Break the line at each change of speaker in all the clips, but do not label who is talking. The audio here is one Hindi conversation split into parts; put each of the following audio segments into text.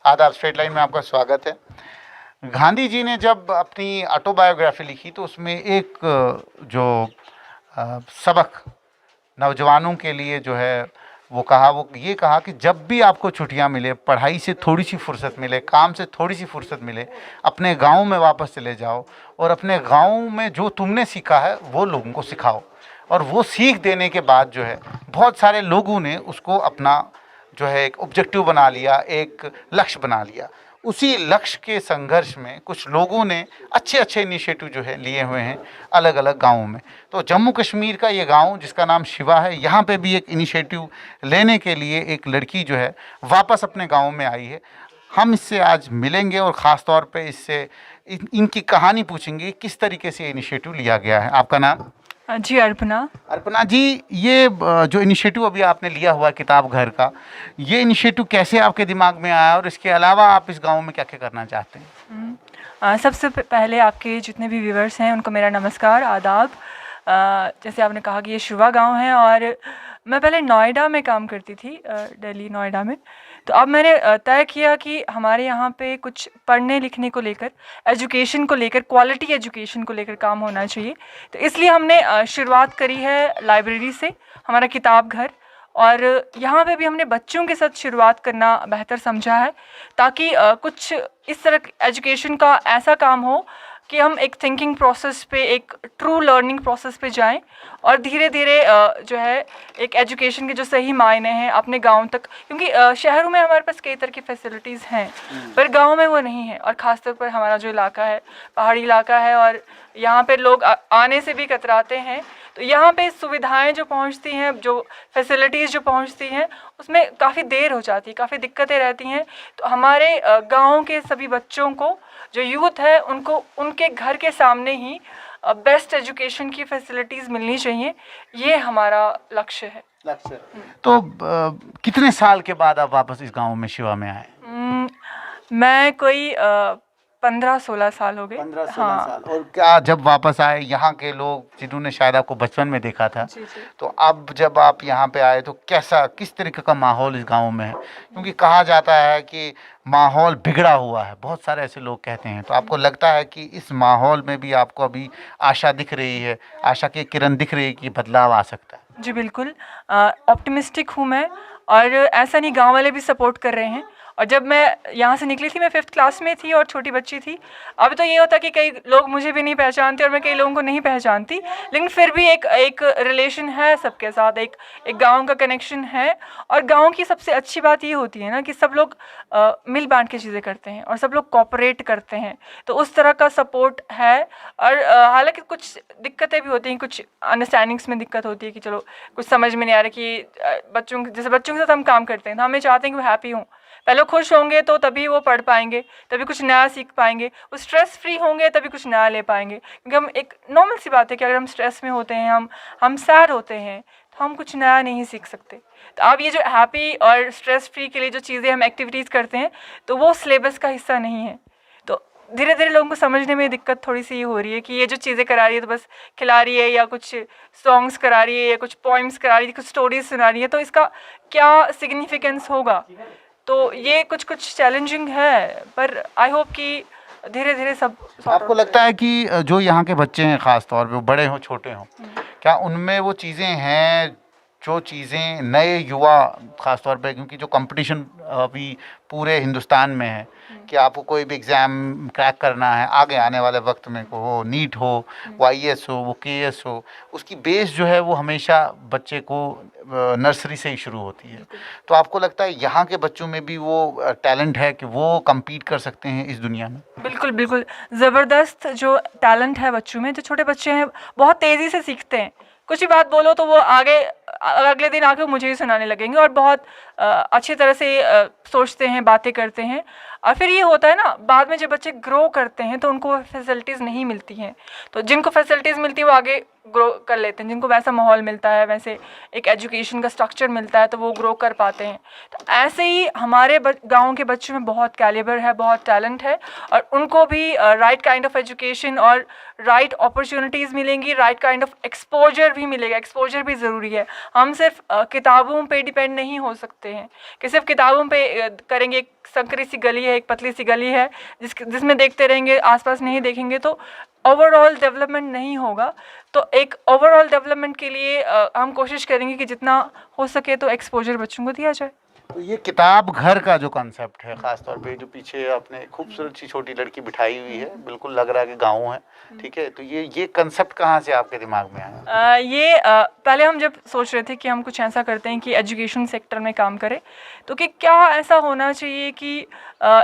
आदाब, स्ट्रेट लाइन में आपका स्वागत है। गांधी जी ने जब अपनी ऑटोबायोग्राफी लिखी तो उसमें एक जो सबक नौजवानों के लिए जो है वो ये कहा कि जब भी आपको छुट्टियां मिले, पढ़ाई से थोड़ी सी फुर्सत मिले, काम से थोड़ी सी फुर्सत मिले, अपने गांव में वापस चले जाओ और अपने गांव में जो तुमने सीखा है वो लोगों को सिखाओ। और वो सीख देने के बाद जो है बहुत सारे लोगों ने उसको अपना जो है एक ऑब्जेक्टिव बना लिया, एक लक्ष्य बना लिया। उसी लक्ष्य के संघर्ष में कुछ लोगों ने अच्छे अच्छे इनिशिएटिव जो है लिए हुए हैं अलग अलग गाँवों में। तो जम्मू कश्मीर का ये गांव जिसका नाम शिवा है, यहाँ पे भी एक इनिशिएटिव लेने के लिए एक लड़की जो है वापस अपने गांव में आई है। हम इससे आज मिलेंगे और ख़ास तौर पे इससे इनकी कहानी पूछेंगे किस तरीके से इनिशिएटिव लिया गया है। आपका नाम?
जी, अर्पणा।
अर्पणा जी, ये जो इनिशिएटिव अभी आपने लिया हुआ है किताब घर का, ये इनिशिएटिव कैसे आपके दिमाग में आया और इसके अलावा आप इस गांव में क्या क्या करना चाहते हैं?
सबसे पहले आपके जितने भी व्यूवर्स हैं उनको मेरा नमस्कार, आदाब। जैसे आपने कहा कि ये शिवा गांव है और मैं पहले नोएडा में काम करती थी, दिल्ली नोएडा में। तो अब मैंने तय किया कि हमारे यहाँ पे कुछ पढ़ने लिखने को लेकर, एजुकेशन को लेकर, क्वालिटी एजुकेशन को लेकर काम होना चाहिए। तो इसलिए हमने शुरुआत करी है लाइब्रेरी से, हमारा किताब घर। और यहाँ पे भी हमने बच्चों के साथ शुरुआत करना बेहतर समझा है, ताकि कुछ इस तरह एजुकेशन का ऐसा काम हो कि हम एक थिंकिंग प्रोसेस पे, एक ट्रू लर्निंग प्रोसेस पे जाएं और धीरे धीरे जो है एक एजुकेशन के जो सही मायने हैं अपने गांव तक, क्योंकि शहरों में हमारे पास कई तरह की फैसिलिटीज़ हैं पर गांव में वो नहीं है। और ख़ासतौर पर हमारा जो इलाका है पहाड़ी इलाका है और यहाँ पे लोग आने से भी कतराते हैं। तो यहाँ पे सुविधाएं जो पहुँचती हैं, जो फैसिलिटीज़ जो पहुँचती हैं, उसमें काफ़ी देर हो जाती है, काफ़ी दिक्कतें रहती हैं। तो हमारे गाँव के सभी बच्चों को, जो यूथ है, उनको उनके घर के सामने ही बेस्ट एजुकेशन की फैसिलिटीज़ मिलनी चाहिए। ये हमारा लक्ष्य है।
तो कितने साल के बाद आप वापस इस गांव में शिवा में आए?
मैं कोई 15-16 साल हो गए।
15-16 साल। और क्या जब वापस आए यहाँ के लोग जिन्होंने शायद आपको बचपन में देखा था,
जी।
तो अब जब आप यहाँ पे आए तो कैसा, किस तरीके का माहौल इस गांव में है? क्योंकि कहा जाता है कि माहौल बिगड़ा हुआ है, बहुत सारे ऐसे लोग कहते हैं। तो आपको लगता है कि इस माहौल में भी आपको अभी आशा दिख रही है, आशा की किरण दिख रही है कि बदलाव आ सकता है?
जी बिल्कुल, ऑप्टिमिस्टिक हूँ मैं। और ऐसा नहीं, गांव वाले भी सपोर्ट कर रहे हैं। और जब मैं यहाँ से निकली थी, मैं 5th क्लास में थी और छोटी बच्ची थी। अब तो ये होता कि कई लोग मुझे भी नहीं पहचानते और मैं कई लोगों को नहीं पहचानती, लेकिन फिर भी एक रिलेशन है सबके साथ, एक गांव का कनेक्शन है। और गांव की सबसे अच्छी बात ये होती है ना कि सब लोग मिल बांट के चीज़ें करते हैं और सब लोग कोऑपरेट करते हैं। तो उस तरह का सपोर्ट है। और हालांकि कुछ दिक्कतें भी होती हैं, कुछ अंडरस्टैंडिंग्स में दिक्कत होती है कि चलो कुछ समझ में नहीं आ रहा कि बच्चों के साथ हम काम करते हैं तो हमें चाहते हैं कि वो हैप्पी हों। पहले खुश होंगे तो तभी वो पढ़ पाएंगे, तभी कुछ नया सीख पाएंगे। वो स्ट्रेस फ्री होंगे तभी कुछ नया ले पाएंगे। क्योंकि हम, एक नॉर्मल सी बात है कि अगर हम स्ट्रेस में होते हैं, हम सैड होते हैं, तो हम कुछ नया नहीं सीख सकते। तो अब ये जो हैप्पी और स्ट्रेस फ्री के लिए जो चीज़ें हम एक्टिविटीज़ करते हैं, तो वो सिलेबस का हिस्सा नहीं है। तो धीरे धीरे लोगों को समझने में दिक्कत थोड़ी सी ये हो रही है कि ये जो चीज़ें करा रही है तो बस खिला रही है, या कुछ सॉन्ग्स करा रही है, या कुछ पोइम्स करा रही है, कुछ स्टोरीज सुना रही है, तो इसका क्या सिग्निफिकेंस होगा? तो ये कुछ चैलेंजिंग है, पर आई होप कि धीरे धीरे सब।
आपको लगता है कि जो यहाँ के बच्चे हैं, ख़ास तौर पे वो बड़े हों छोटे हों, क्या उनमें वो चीज़ें हैं जो चीज़ें नए युवा, ख़ास तौर पे क्योंकि जो कंपटीशन अभी पूरे हिंदुस्तान में है कि आपको कोई भी एग्ज़ाम क्रैक करना है आगे आने वाले वक्त में, को वो नीट हो, वो IAS हो, वो KS हो, उसकी बेस जो है वो हमेशा बच्चे को नर्सरी से ही शुरू होती है। तो आपको लगता है यहाँ के बच्चों में भी वो टैलेंट है कि वो कम्पीट कर सकते हैं इस दुनिया में?
बिल्कुल बिल्कुल, ज़बरदस्त जो टैलेंट है बच्चों में। जो छोटे बच्चे हैं बहुत तेज़ी से सीखते हैं। कुछ भी बात बोलो तो वो आगे अगले दिन आके मुझे ही सुनाने लगेंगे और बहुत अच्छी तरह से सोचते हैं, बातें करते हैं। और फिर ये होता है ना, बाद में जब बच्चे ग्रो करते हैं तो उनको फैसिलिटीज़ नहीं मिलती हैं। तो जिनको फैसिलिटीज़ मिलती है वो आगे ग्रो कर लेते हैं, जिनको वैसा माहौल मिलता है, वैसे एक एजुकेशन का स्ट्रक्चर मिलता है, तो वो ग्रो कर पाते हैं। तो ऐसे ही हमारे गाँव के बच्चों में बहुत कैलिबर है, बहुत टैलेंट है। और उनको भी राइट काइंड ऑफ एजुकेशन और राइट अपॉर्चुनिटीज़ मिलेंगी, राइट काइंड ऑफ एक्सपोजर भी मिलेगा। एक्सपोजर भी ज़रूरी है। हम सिर्फ किताबों पे डिपेंड नहीं हो सकते हैं कि सिर्फ किताबों पे करेंगे, संकरी सी गली है, एक पतली सी गली है जिसमें देखते रहेंगे, आसपास नहीं देखेंगे तो ओवरऑल डेवलपमेंट नहीं होगा। तो एक ओवरऑल डेवलपमेंट के लिए हम कोशिश करेंगे कि जितना हो सके तो एक्सपोजर बच्चों को दिया जाए।
तो ये किताब घर का जो कॉन्सेप्ट है, ख़ास तौर पे जो पीछे आपने खूबसूरत सी छोटी लड़की बिठाई हुई है, बिल्कुल लग रहा है कि गाँव है, ठीक है, तो ये कंसेप्ट कहाँ से आपके दिमाग में आया?
पहले हम जब सोच रहे थे कि हम कुछ ऐसा करते हैं कि एजुकेशन सेक्टर में काम करें, तो कि क्या ऐसा होना चाहिए कि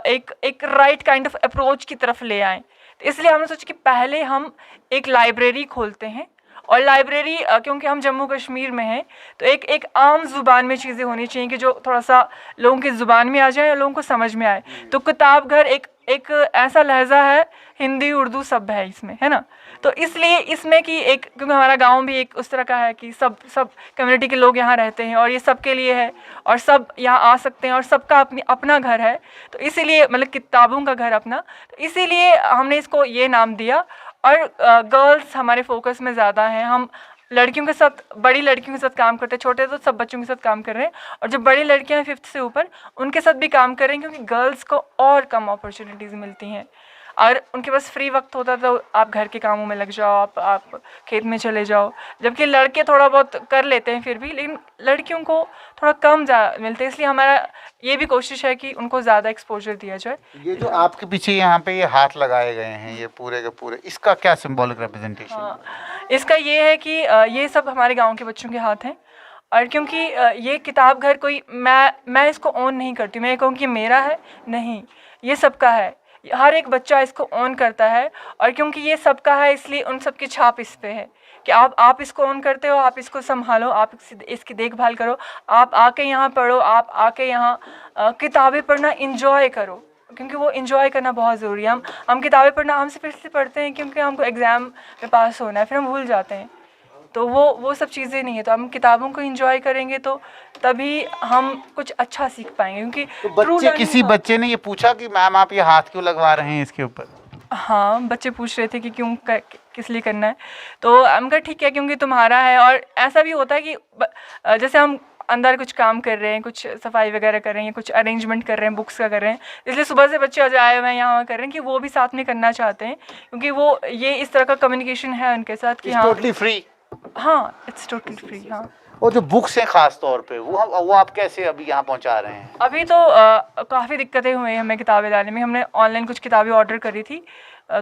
एक राइट काइंड ऑफ अप्रोच की तरफ ले आएँ। तो इसलिए हमने सोचा कि पहले हम एक लाइब्रेरी खोलते हैं, और लाइब्रेरी क्योंकि हम जम्मू कश्मीर में हैं तो एक आम ज़ुबान में चीज़ें होनी चाहिए कि जो थोड़ा सा लोगों की ज़ुबान में आ जाए और लोगों को समझ में आए। तो किताब घर एक ऐसा लहजा है, हिंदी उर्दू सब है इसमें, है ना। तो इसलिए इसमें कि एक, क्योंकि हमारा गांव भी एक उस तरह का है कि सब कम्युनिटी के लोग यहाँ रहते हैं और ये सब के लिए है और सब यहाँ आ सकते हैं और सबका अपना घर है, तो इसीलिए मतलब किताबों का घर अपना, तो इसीलिए हमने इसको ये नाम दिया। और गर्ल्स हमारे फोकस में ज़्यादा हैं, हम लड़कियों के साथ, बड़ी लड़कियों के साथ काम करते हैं, छोटे तो सब बच्चों के साथ काम कर रहे हैं, और जो बड़ी लड़कियां हैं 5th से ऊपर उनके साथ भी काम कर रहे हैं, क्योंकि गर्ल्स को और कम अपॉर्चुनिटीज़ मिलती हैं। और उनके पास फ्री वक्त होता है तो आप घर के कामों में लग जाओ, आप खेत में चले जाओ, जबकि लड़के थोड़ा बहुत कर लेते हैं फिर भी, लेकिन लड़कियों को थोड़ा कम मिलते हैं। इसलिए हमारा ये भी कोशिश है कि उनको ज़्यादा एक्सपोजर दिया जाए।
ये जो आपके पीछे यहाँ पे ये हाथ लगाए गए हैं, ये पूरे के पूरे, इसका क्या सिंबॉलिक रिप्रेजेंटेशन?
हाँ, इसका ये है कि ये सब हमारे गांव के बच्चों के हाथ हैं, और क्योंकि ये किताब घर कोई मैं इसको ओन नहीं करती हूँ, मैं कहूँ कि मेरा है, नहीं, ये सबका है, हर एक बच्चा इसको ओन करता है। और क्योंकि ये सबका है इसलिए उन सब की छाप इस पे है कि आप इसको ओन करते हो, आप इसको संभालो, आप इसकी देखभाल करो, आप आके यहाँ पढ़ो, आप आके यहाँ किताबें पढ़ना इंजॉय करो, क्योंकि वो इंजॉय करना बहुत ज़रूरी है। हम किताबें पढ़ना हम सिर्फ इसलिए पढ़ते हैं क्योंकि हमको एग्ज़ाम में पास होना है, फिर हम भूल जाते हैं, तो वो सब चीज़ें नहीं है। तो हम किताबों को इंजॉय करेंगे तो तभी हम कुछ अच्छा सीख पाएंगे, क्योंकि
तो किसी बच्चे ने ये पूछा कि मैम आप ये हाथ क्यों लगवा रहे हैं इसके ऊपर?
हाँ, बच्चे पूछ रहे थे कि किस लिए करना है, तो हम कहा ठीक है क्योंकि तुम्हारा है। और ऐसा भी होता है कि जैसे हम अंदर कुछ काम कर रहे हैं, कुछ सफाई वगैरह कर रहे हैं, कुछ अरेंजमेंट कर रहे हैं, बुक्स का कर रहे हैं, इसलिए सुबह से बच्चे आज आए हुए हैं यहाँ कर रहे हैं कि वो भी साथ में करना चाहते हैं, क्योंकि वो ये इस तरह का कम्युनिकेशन है उनके साथ कि हाँ,
टोटली फ्री।
हाँ, इट्स टोटली फ्री। हाँ,
और जो बुक्स हैं ख़ास तौर पे वो आप कैसे अभी यहाँ पहुँचा रहे हैं?
अभी तो काफ़ी दिक्कतें हुई हमें किताबें लाने में। हमने ऑनलाइन कुछ किताबें ऑर्डर करी थी,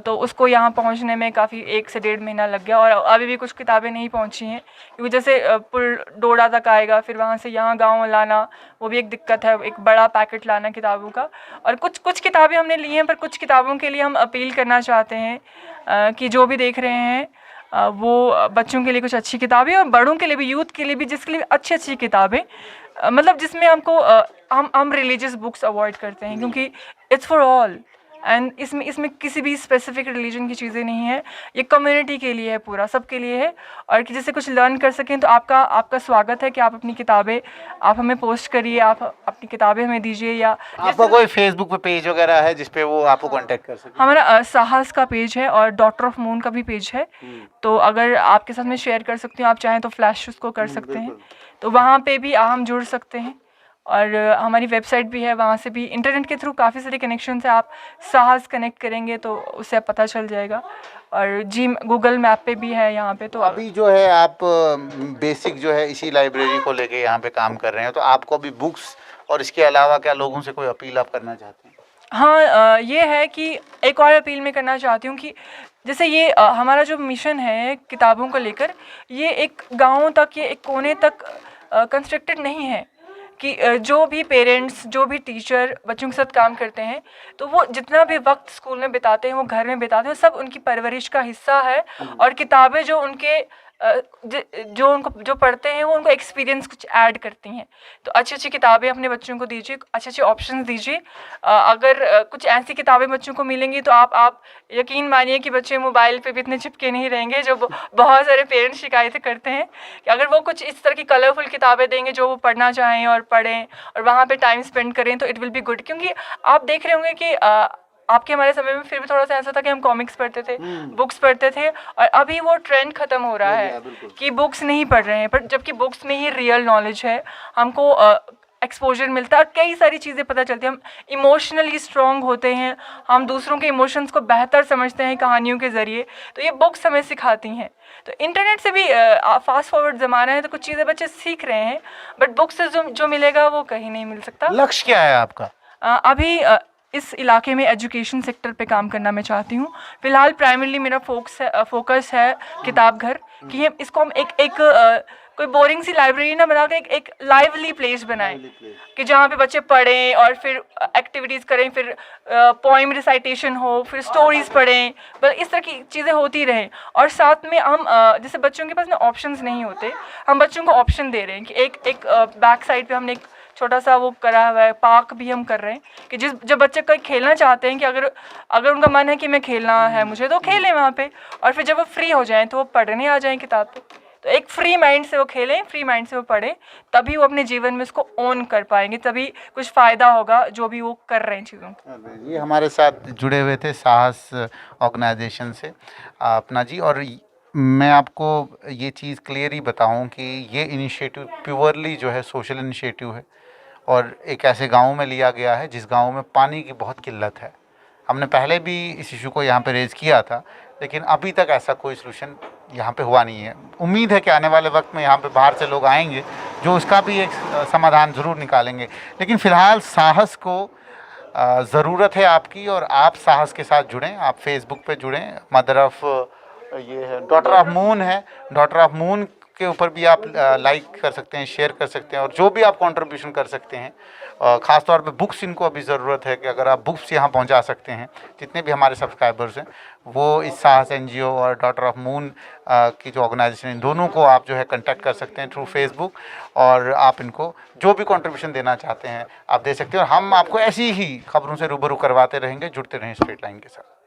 तो उसको यहाँ पहुँचने में काफ़ी 1 से 1.5 महीना लग गया, और अभी भी कुछ किताबें नहीं पहुँची हैं, क्योंकि जैसे पुल डोडा तक आएगा, फिर वहाँ से यहाँ गाँव लाना वो भी एक दिक्कत है, एक बड़ा पैकेट लाना किताबों का। और कुछ किताबें हमने ली हैं, पर कुछ किताबों के लिए हम अपील करना चाहते हैं कि जो भी देख रहे हैं वो बच्चों के लिए कुछ अच्छी किताबें, और बड़ों के लिए भी, यूथ के लिए भी, जिसके लिए अच्छी किताबें, मतलब जिसमें हमको हम रिलीजियस बुक्स अवॉइड करते हैं, क्योंकि इट्स फॉर ऑल, एंड इसमें किसी भी स्पेसिफिक रिलीजन की चीज़ें नहीं है, ये कम्युनिटी के लिए है, पूरा सबके लिए है, और कि जिससे कुछ लर्न कर सकें। तो आपका स्वागत है कि आप अपनी किताबें आप हमें पोस्ट करिए, आप अपनी किताबें हमें दीजिए, या
आपका कोई फेसबुक पे पेज वगैरह है जिसपे वो आपको कांटेक्ट कर सके?
हमारा साहस का पेज है और डॉटर ऑफ मून का भी पेज है, तो अगर आपके साथ में शेयर कर सकती हूँ, आप चाहें तो फ्लैश उसको कर सकते हैं, तो वहाँ पे भी हम जुड़ सकते हैं। और हमारी वेबसाइट भी है, वहाँ से भी इंटरनेट के थ्रू काफ़ी सारे कनेक्शन है, आप साहस कनेक्ट करेंगे तो उससे पता चल जाएगा। और गूगल मैप पे भी है यहाँ पे। तो
अभी जो है आप बेसिक जो है इसी लाइब्रेरी को लेके यहाँ पे काम कर रहे हैं, तो आपको अभी बुक्स और इसके अलावा क्या लोगों से कोई अपील आप करना चाहते हैं?
हाँ, ये है कि एक और अपील मैं करना चाहती हूँ कि जैसे ये हमारा जो मिशन है किताबों को लेकर, ये एक गाँव तक, ये एक कोने तक कंस्ट्रक्टेड नहीं है, कि जो भी पेरेंट्स, जो भी टीचर बच्चों के साथ काम करते हैं, तो वो जितना भी वक्त स्कूल में बिताते हैं, वो घर में बिताते हैं, सब उनकी परवरिश का हिस्सा है। और किताबें जो उनके जो पढ़ते हैं वो उनको एक्सपीरियंस कुछ ऐड करती हैं। तो अच्छी किताबें अपने बच्चों को दीजिए, अच्छे ऑप्शंस दीजिए। अगर कुछ ऐसी किताबें बच्चों को मिलेंगी तो आप यकीन मानिए कि बच्चे मोबाइल पे भी इतने चिपके नहीं रहेंगे, जो बहुत सारे पेरेंट्स शिकायतें करते हैं कि अगर वो कुछ इस तरह की कलरफुल किताबें देंगे जो वो पढ़ना चाहें और पढ़ें और वहाँ पर टाइम स्पेंड करें, तो इट विल बी गुड। क्योंकि आप देख रहे होंगे कि आपके हमारे समय में फिर भी थोड़ा सा ऐसा था कि हम कॉमिक्स पढ़ते थे, बुक्स पढ़ते थे, और अभी वो ट्रेंड ख़त्म हो रहा है कि बुक्स नहीं पढ़ रहे हैं, पर जबकि बुक्स में ही रियल नॉलेज है। हमको एक्सपोजर मिलता है और कई सारी चीज़ें पता चलती हैं। हम इमोशनली स्ट्रॉन्ग होते हैं, हम दूसरों के इमोशंस को बेहतर समझते हैं कहानियों के ज़रिए, तो ये बुक्स हमें सिखाती हैं। तो इंटरनेट से भी फास्ट फॉरवर्ड ज़माना है, तो कुछ चीज़ें बच्चे सीख रहे हैं, बट बुक से जो मिलेगा वो कहीं नहीं मिल सकता।
लक्ष्य क्या है आपका?
अभी इस इलाके में एजुकेशन सेक्टर पे काम करना मैं चाहती हूँ। फ़िलहाल प्राइमरीली मेरा फोकस है किताब घर, कि इसको हम एक कोई बोरिंग सी लाइब्रेरी ना बना कर एक लाइवली प्लेस बनाएं, कि जहाँ पे बच्चे पढ़ें और फिर एक्टिविटीज़ करें, फिर पोइम रिसाइटेशन हो, फिर स्टोरीज़ पढ़ें, बस इस तरह की चीज़ें होती रहें। और साथ में हम जैसे बच्चों के पास ना ऑप्शंस नहीं होते, हम बच्चों को ऑप्शन दे रहे हैं कि एक बैक साइड पे हमने एक छोटा सा वो करा हुआ है, पार्क भी हम कर रहे हैं, कि जब बच्चे कोई खेलना चाहते हैं, कि अगर उनका मन है कि मैं खेलना है मुझे, तो खेलें वहाँ पे, और फिर जब वो फ्री हो जाएं तो वो पढ़ने आ जाएं किताब पे। तो एक फ्री माइंड से वो खेलें, फ्री माइंड से वो पढ़ें, तभी वो अपने जीवन में उसको ओन कर पाएंगे, तभी कुछ फ़ायदा होगा जो भी वो कर रहे हैं चीज़ों को।
ये हमारे साथ जुड़े हुए थे साहस ऑर्गेनाइजेशन से अपना जी। और मैं आपको ये चीज़ क्लियर ही बताऊं कि ये इनिशिएटिव प्योरली जो है सोशल इनिशिएटिव है, और एक ऐसे गांव में लिया गया है जिस गांव में पानी की बहुत किल्लत है। हमने पहले भी इस इशू को यहाँ पे रेज़ किया था, लेकिन अभी तक ऐसा कोई सलूशन यहाँ पे हुआ नहीं है। उम्मीद है कि आने वाले वक्त में यहाँ पे बाहर से लोग आएंगे जो उसका भी एक समाधान ज़रूर निकालेंगे। लेकिन फ़िलहाल साहस को ज़रूरत है आपकी, और आप साहस के साथ जुड़ें। आप फेसबुक पे जुड़ें, मदर ऑफ़ ये है, डॉटर ऑफ मून है, डॉटर ऑफ मून के ऊपर भी आप लाइक कर सकते हैं, शेयर कर सकते हैं, और जो भी आप कंट्रीब्यूशन कर सकते हैं। ख़ास तौर पे बुक्स इनको अभी ज़रूरत है कि अगर आप बुक्स यहाँ पहुँचा सकते हैं, जितने भी हमारे सब्सक्राइबर्स हैं वो इस साहस NGO और डॉटर ऑफ मून की जो ऑर्गेनाइजेशन, इन दोनों को आप जो है कांटेक्ट कर सकते हैं थ्रू फेसबुक, और आप इनको जो भी कंट्रीब्यूशन देना चाहते हैं आप दे सकते हैं। और हम आपको ऐसी ही खबरों से रूबरू करवाते रहेंगे। जुड़ते रहें स्ट्रेट लाइन के साथ।